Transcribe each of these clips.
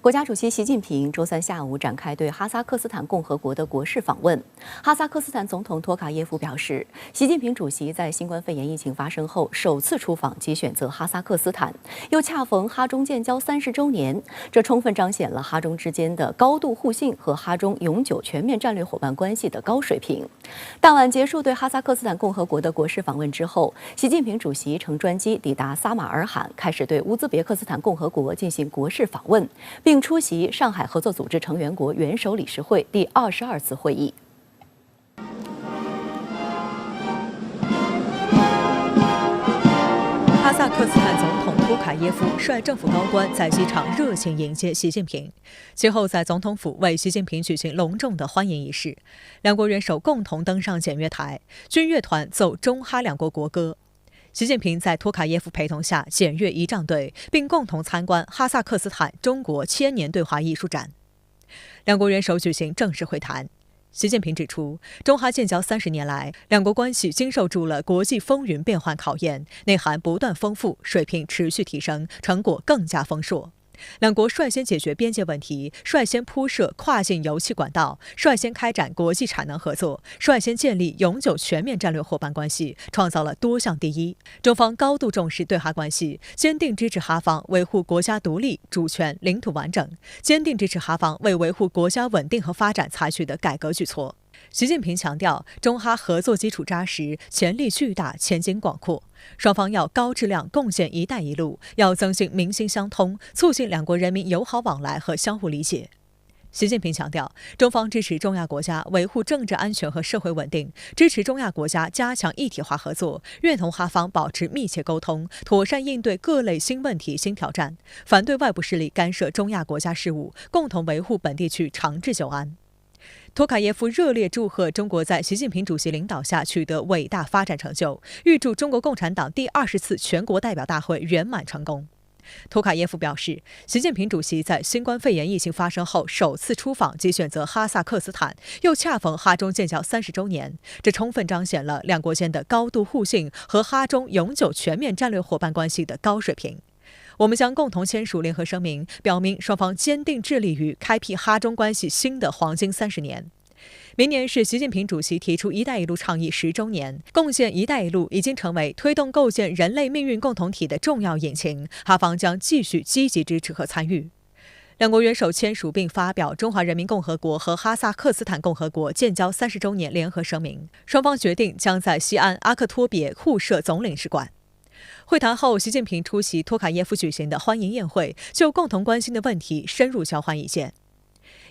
国家主席习近平周三下午展开对哈萨克斯坦共和国的国事访问。哈萨克斯坦总统托卡耶夫表示，习近平主席在新冠肺炎疫情发生后首次出访及选择哈萨克斯坦，又恰逢哈中建交30周年，这充分彰显了哈中之间的高度互信和哈中永久全面战略伙伴关系的高水平。当晚结束对哈萨克斯坦共和国的国事访问之后，习近平主席乘专机抵达撒马尔罕，开始对乌兹别克斯坦共和国进行国事访问，并出席上海合作组织成员国元首理事会第22次会议。哈萨克斯坦总统托卡耶夫率政府高官在机场热情迎接习近平，其后在总统府为习近平举行隆重的欢迎仪式，两国元首共同登上检阅台，军乐团奏中哈两国国歌。习近平在托卡耶夫陪同下检阅仪仗队，并共同参观哈萨克斯坦中国千年对话艺术展。两国元首举行正式会谈。习近平指出，中哈建交30年来，两国关系经受住了国际风云变幻考验，内涵不断丰富，水平持续提升，成果更加丰硕。两国率先解决边界问题，率先铺设跨境油气管道，率先开展国际产能合作，率先建立永久全面战略伙伴关系，创造了多项第一。中方高度重视对哈关系，坚定支持哈方维护国家独立、主权、领土完整，坚定支持哈方为维护国家稳定和发展采取的改革举措。习近平强调，中哈合作基础扎实，潜力巨大，前景广阔。双方要高质量贡献“一带一路”，要增进民心相通，促进两国人民友好往来和相互理解。习近平强调，中方支持中亚国家维护政治安全和社会稳定，支持中亚国家加强一体化合作，愿同哈方保持密切沟通，妥善应对各类新问题、新挑战，反对外部势力干涉中亚国家事务，共同维护本地区长治久安。托卡耶夫热烈祝贺中国在习近平主席领导下取得伟大发展成就，预祝中国共产党第20次全国代表大会圆满成功。托卡耶夫表示，习近平主席在新冠肺炎疫情发生后首次出访及选择哈萨克斯坦，又恰逢哈中建交30周年，这充分彰显了两国间的高度互信和哈中永久全面战略伙伴关系的高水平。我们将共同签署联合声明，表明双方坚定致力于开辟哈中关系新的黄金30年。明年是习近平主席提出“一带一路”倡议10周年，贡献“一带一路”已经成为推动构建人类命运共同体的重要引擎，哈方将继续积极支持和参与。两国元首签署并发表中华人民共和国和哈萨克斯坦共和国建交30周年联合声明，双方决定将在西安阿克托别互设总领事馆。会谈后，习近平出席托卡耶夫举行的欢迎宴会，就共同关心的问题深入交换意见。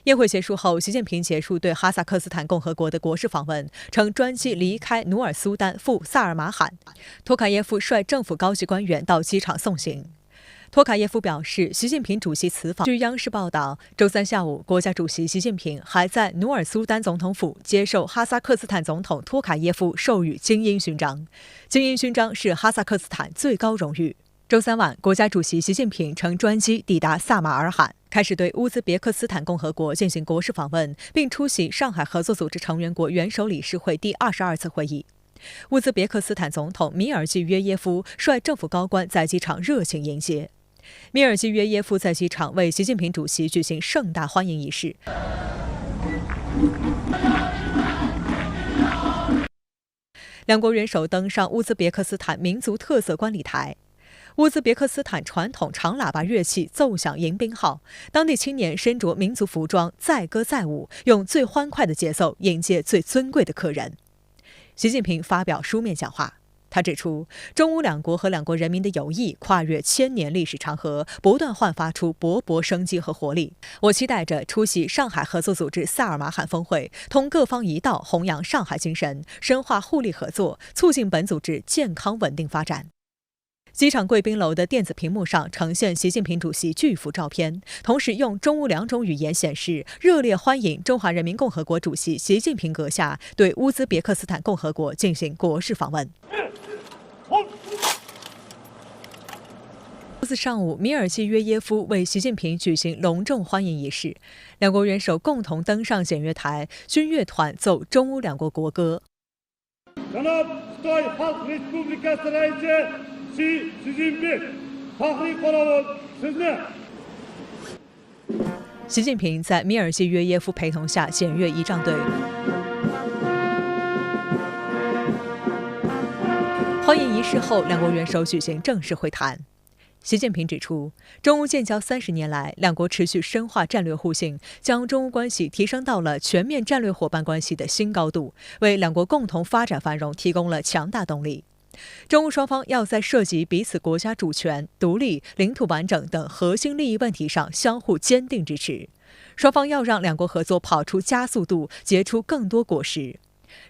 宴会结束后，习近平结束对哈萨克斯坦共和国的国事访问，乘专机离开努尔苏丹赴萨尔马罕。托卡耶夫率政府高级官员到机场送行。托卡耶夫表示，习近平主席此访。据央视报道，周三下午，国家主席习近平还在努尔苏丹总统府接受哈萨克斯坦总统托卡耶夫授予精英勋章。精英勋章是哈萨克斯坦最高荣誉。周三晚，国家主席习近平乘专机抵达撒马尔罕，开始对乌兹别克斯坦共和国进行国事访问，并出席上海合作组织成员国元首理事会第22次会议。乌兹别克斯坦总统米尔济约耶夫率政府高官在机场热情迎接。米尔济约耶夫在机场为习近平主席举行盛大欢迎仪式。两国元首登上乌兹别克斯坦民族特色观礼台。乌兹别克斯坦传统长喇叭乐器奏响迎宾号，当地青年身着民族服装，载歌载舞，用最欢快的节奏迎接最尊贵的客人。习近平发表书面讲话。他指出，中乌两国和两国人民的友谊跨越1000年历史长河，不断焕发出勃勃生机和活力。我期待着出席上海合作组织萨尔马罕峰会，同各方一道弘扬上海精神，深化互利合作，促进本组织健康稳定发展。机场贵宾楼的电子屏幕上呈现习近平主席巨幅照片，同时用中乌2种语言显示热烈欢迎中华人民共和国主席习近平阁下对乌兹别克斯坦共和国进行国事访问。周四上午，米尔济约耶夫为习近平举行隆重欢迎仪式，两国元首共同登上检阅台，军乐团奏中乌两国国歌。Xi Jinping, Fahri Qorovul, sizni 习近平在米尔济约耶夫陪同下检阅仪仗队。欢迎仪式后，两国元首举行正式会谈。习近平指出，中乌建交30年来，两国持续深化战略互信，将中乌关系提升到了全面战略伙伴关系的新高度，为两国共同发展繁荣提供了强大动力。中乌双方要在涉及彼此国家主权、独立、领土完整等核心利益问题上相互坚定支持。双方要让两国合作跑出加速度，结出更多果实。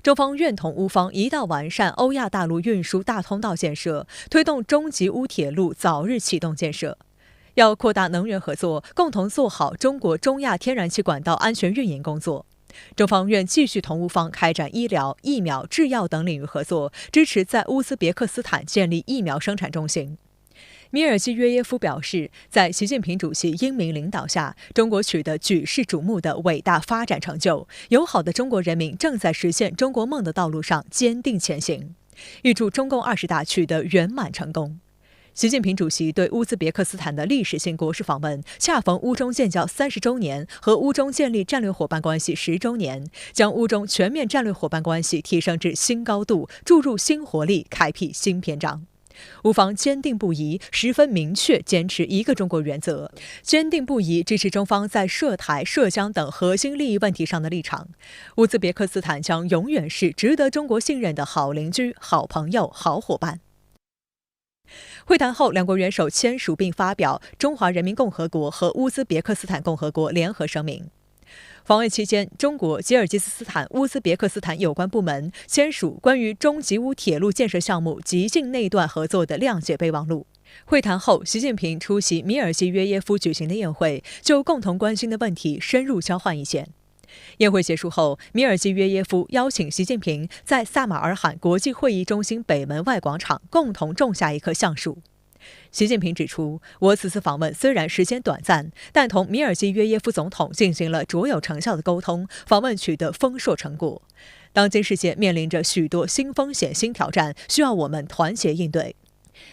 中方愿同乌方一道完善欧亚大陆运输大通道建设，推动中吉乌铁路早日启动建设。要扩大能源合作，共同做好中国中亚天然气管道安全运营工作。中方愿继续同乌方开展医疗、疫苗、制药等领域合作，支持在乌兹别克斯坦建立疫苗生产中心。米尔济约耶夫表示，在习近平主席英明领导下，中国取得举世瞩目的伟大发展成就，友好的中国人民正在实现中国梦的道路上坚定前行。预祝中共20大取得圆满成功。习近平主席对乌兹别克斯坦的历史性国事访问，恰逢乌中建交30周年和乌中建立战略伙伴关系10周年，将乌中全面战略伙伴关系提升至新高度，注入新活力，开辟新篇章。乌方坚定不移、十分明确坚持一个中国原则，坚定不移支持中方在涉台、涉疆等核心利益问题上的立场。乌兹别克斯坦将永远是值得中国信任的好邻居、好朋友、好伙伴。会谈后，两国元首签署并发表中华人民共和国和乌兹别克斯坦共和国联合声明。访问期间，中国、吉尔吉斯斯坦、乌兹别克斯坦有关部门签署关于中吉乌铁路建设项目及境内段合作的谅解备忘录。会谈后，习近平出席米尔济约耶夫举行的宴会，就共同关心的问题深入交换意见。宴会结束后，米尔济约耶夫邀请习近平在萨马尔罕国际会议中心北门外广场共同种下一棵橡树。习近平指出，我此次访问虽然时间短暂，但同米尔济约耶夫总统进行了卓有成效的沟通，访问取得丰硕成果。当今世界面临着许多新风险、新挑战，需要我们团结应对。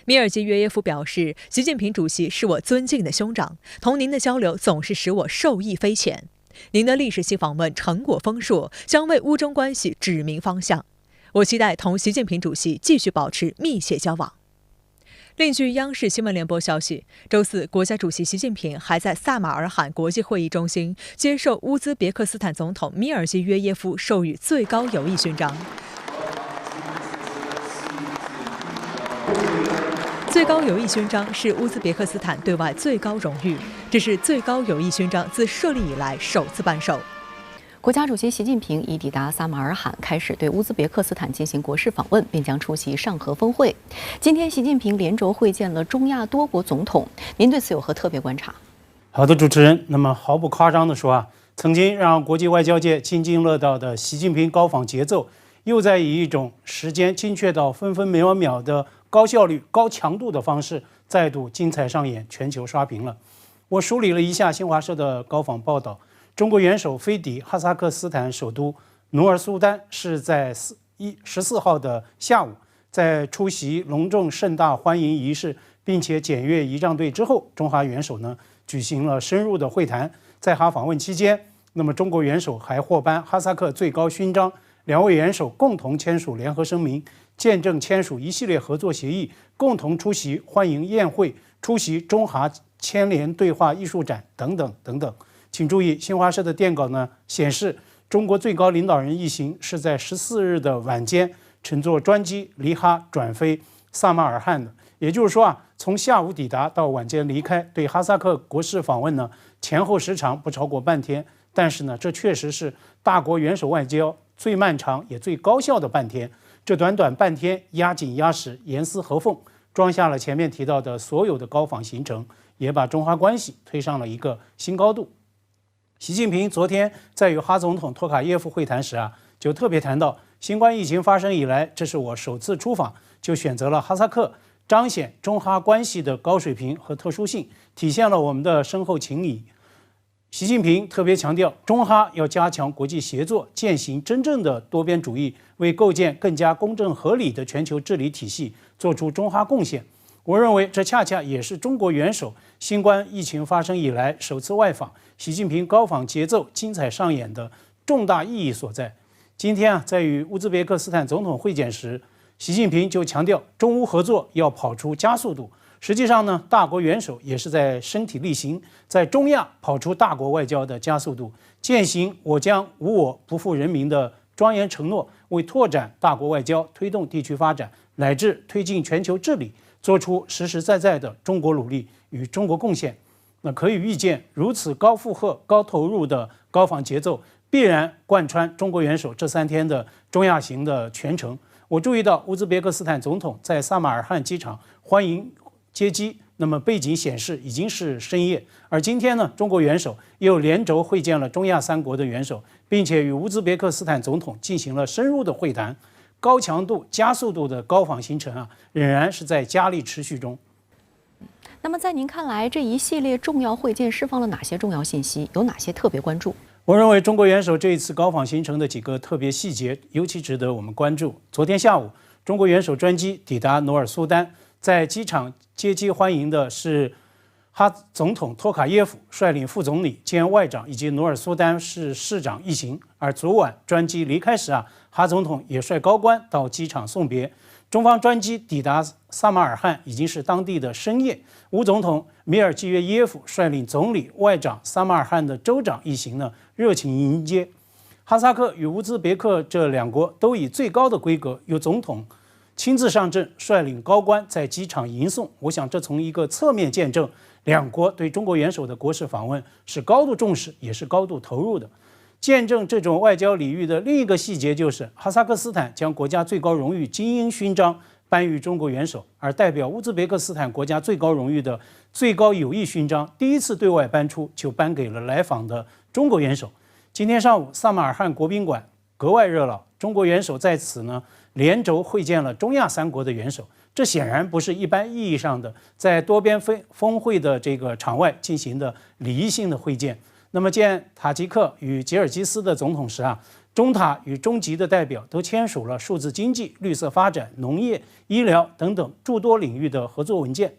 米尔济约耶夫表示，习近平主席是我尊敬的兄长，同您的交流总是使我受益匪浅。您的历史性访问成果丰硕，将为乌中关系指明方向。我期待同习近平主席继续保持密切交往。另据央视新闻联播消息，周四，国家主席习近平还在萨马尔罕国际会议中心接受乌兹别克斯坦总统米尔济约耶夫授予最高友谊勋章。最高友谊勋章是乌兹别克斯坦对外最高荣誉，这是最高友谊勋章自设立以来首次颁授。国家主席习近平已抵达撒马尔罕，开始对乌兹别克斯坦进行国事访问，并将出席上合峰会。今天，习近平连轴会见了中亚多国总统，您对此有何特别观察？好的，主持人。那么毫不夸张地说曾经让国际外交界津津乐道的习近平高访节奏，又在以一种时间精确到分分秒秒的高效率、高强度的方式，再度精彩上演，全球刷屏了。我梳理了一下新华社的高访报道。中国元首飞抵哈萨克斯坦首都努尔苏丹，是在14号的下午，在出席隆重盛大欢迎仪式，并且检阅仪仗队之后，中哈元首举行了深入的会谈。在哈访问期间，那么中国元首还获颁哈萨克最高勋章，两位元首共同签署联合声明，见证签署一系列合作协议，共同出席欢迎宴会，出席中哈牵连对话艺术展等等等等。请注意，新华社的电稿显示，中国最高领导人一行是在14日的晚间乘坐专机离哈转飞萨马尔罕的。也就是说从下午抵达到晚间离开，对哈萨克国事访问前后时长不超过半天。但是这确实是大国元首外交最漫长也最高效的半天。这短短半天，压紧压实，严丝合缝，装下了前面提到的所有的高访行程，也把中哈关系推上了一个新高度。习近平昨天在与哈总统托卡耶夫会谈时就特别谈到，新冠疫情发生以来，这是我首次出访，就选择了哈萨克，彰显中哈关系的高水平和特殊性，体现了我们的深厚情谊。习近平特别强调，中哈要加强国际协作，践行真正的多边主义，为构建更加公正合理的全球治理体系做出中哈贡献。我认为这恰恰也是中国元首新冠疫情发生以来首次外访，习近平高访节奏精彩上演的重大意义所在。今天在与乌兹别克斯坦总统会见时，习近平就强调中乌合作要跑出加速度。实际上呢，大国元首也是在身体力行，在中亚跑出大国外交的加速度，践行我将无我不负人民的庄严承诺，为拓展大国外交、推动地区发展乃至推进全球治理做出实实在在的中国努力与中国贡献。那可以预见，如此高负荷、高投入的高访节奏，必然贯穿中国元首这3天的中亚行的全程。我注意到乌兹别克斯坦总统在萨马尔罕机场欢迎接机，那么背景显示已经是深夜。而今天呢，中国元首又连轴会见了中亚3国的元首，并且与乌兹别克斯坦总统进行了深入的会谈。高强度、加速度的高访行程仍然是在加力持续中。那么在您看来，这一系列重要会见释放了哪些重要信息？有哪些特别关注？我认为中国元首这一次高访行程的几个特别细节尤其值得我们关注。昨天下午，中国元首专机抵达努尔苏丹，在机场接机欢迎的是哈总统托卡耶夫率领副总理兼外长以及努尔苏丹市市长一行。而昨晚专机离开时哈总统也率高官到机场送别。中方专机抵达萨马尔罕已经是当地的深夜。乌总统米尔季约耶夫率领总理、外长、萨马尔罕的州长一行热情迎接。哈萨克与乌兹别克这2国都以最高的规格，由总统亲自上阵，率领高官在机场迎送。我想这从一个侧面见证2国对中国元首的国事访问是高度重视，也是高度投入的。见证这种外交礼遇的另一个细节就是，哈萨克斯坦将国家最高荣誉金鹰勋章颁予中国元首，而代表乌兹别克斯坦国家最高荣誉的最高友谊勋章第一次对外颁出，就颁给了来访的中国元首。今天上午，萨马尔罕国宾馆格外热闹，中国元首在此连轴会见了中亚3国的元首。这显然不是一般意义上的在多边峰会的这个场外进行的礼仪性的会见。那么见塔吉克与吉尔吉斯的总统时中塔与中吉的代表都签署了数字经济、绿色发展、农业、医疗等等诸多领域的合作文件。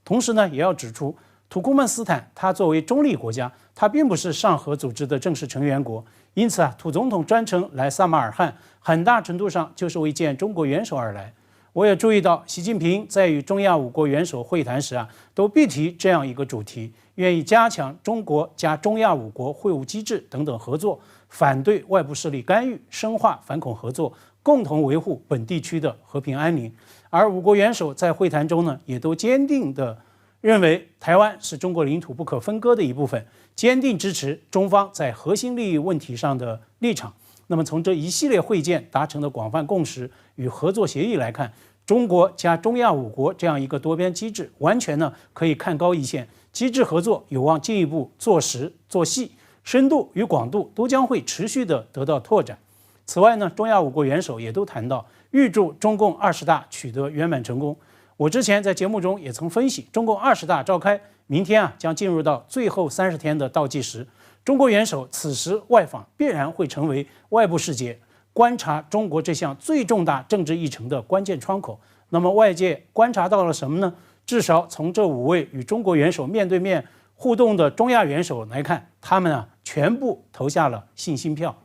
同时也要指出，土库曼斯坦它作为中立国家，它并不是上合组织的正式成员国，因此土总统专程来萨马尔罕，很大程度上就是为见中国元首而来。我也注意到，习近平在与中亚5国元首会谈时都必提这样一个主题，愿意加强中国加中亚5国会晤机制等等合作，反对外部势力干预，深化反恐合作，共同维护本地区的和平安宁。而5国元首在会谈中也都坚定地认为台湾是中国领土不可分割的一部分，坚定支持中方在核心利益问题上的立场。那么从这一系列会见达成的广泛共识与合作协议来看，中国加中亚5国这样一个多边机制，完全可以看高一线，机制合作有望进一步做实做细，深度与广度都将会持续的得到拓展。此外中亚5国元首也都谈到预祝中共20大取得圆满成功。我之前在节目中也曾分析，中共20大召开，明天将进入到最后30天的倒计时。中国元首此时外访必然会成为外部世界观察中国这项最重大政治议程的关键窗口。那么外界观察到了什么呢？至少从这5位与中国元首面对面互动的中亚元首来看，他们全部投下了信心票。